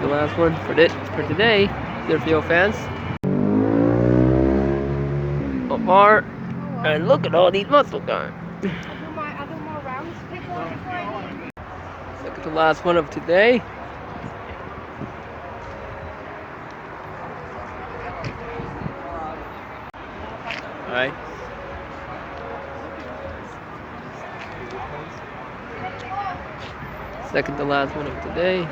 last one for today. Dear Theo fans. Bar, and look at all these muscle cars. I'll do more rounds. Pick one before I leave. Second to last one of today. Alright. Second to last one of today.